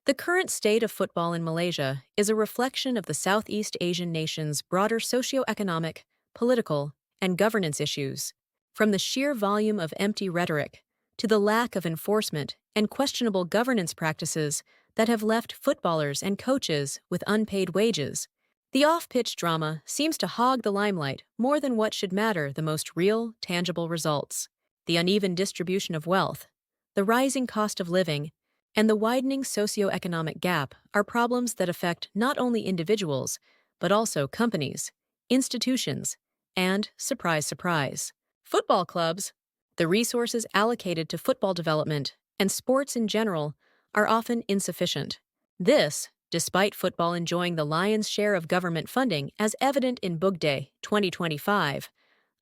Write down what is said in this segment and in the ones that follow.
The current state of football in Malaysia is a reflection of the Southeast Asian nation's broader socioeconomic, political, and governance issues. From the sheer volume of empty rhetoric to the lack of enforcement and questionable governance practices that have left footballers and coaches with unpaid wages, the off-pitch drama seems to hog the limelight more than what should matter the most real, tangible results. The uneven distribution of wealth, the rising cost of living, and the widening socioeconomic gap are problems that affect not only individuals, but also companies, institutions, and, surprise, surprise, football clubs. The resources allocated to football development and sports in general are often insufficient. This, despite football enjoying the lion's share of government funding as evident in Bugday 2025,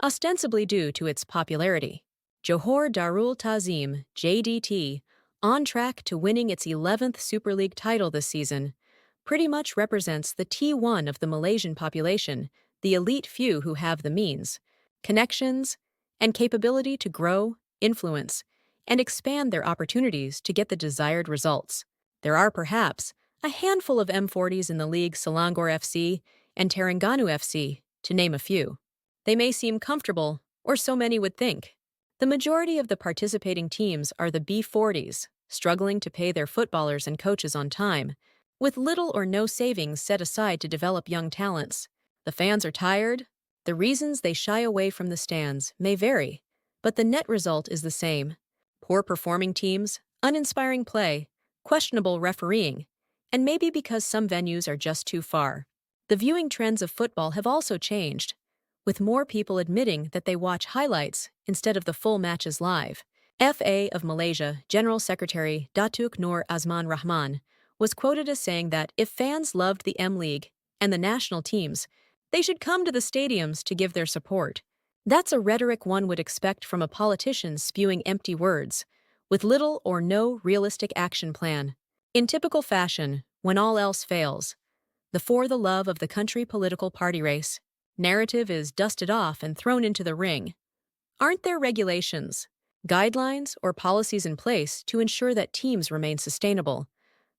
ostensibly due to its popularity. Johor Darul Ta'zim, JDT, on track to winning its 11th Super League title this season, pretty much represents the T1 of the Malaysian population, the elite few who have the means, connections, and capability to grow, influence, and expand their opportunities to get the desired results. There are perhaps a handful of M40s in the league, Selangor FC and Terengganu FC, to name a few. They may seem comfortable, or so many would think. The majority of the participating teams are the B40s, struggling to pay their footballers and coaches on time, with little or no savings set aside to develop young talents. The fans are tired. The reasons they shy away from the stands may vary, but the net result is the same. Poor performing teams, uninspiring play, questionable refereeing, and maybe because some venues are just too far. The viewing trends of football have also changed, with more people admitting that they watch highlights instead of the full matches live. FA of Malaysia General Secretary Datuk Nur Azman Rahman was quoted as saying that if fans loved the M-League and the national teams, they should come to the stadiums to give their support. That's a rhetoric one would expect from a politician spewing empty words, with little or no realistic action plan. In typical fashion, when all else fails, the for the love of the country political party race narrative is dusted off and thrown into the ring. Aren't there regulations, guidelines, or policies in place to ensure that teams remain sustainable?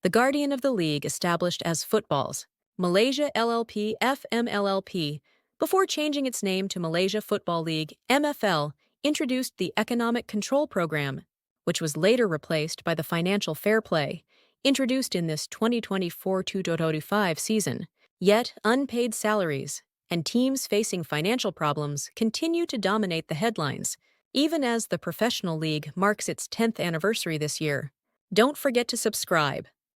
The guardian of the league established as Football's Malaysia LLP FMLLP, before changing its name to Malaysia Football League MFL, introduced the Economic Control Program, which was later replaced by the Financial Fair Play, introduced in this 2024-2025 season. Yet unpaid salaries and teams facing financial problems continue to dominate the headlines, even as the professional league marks its 10th anniversary this year. Don't forget to subscribe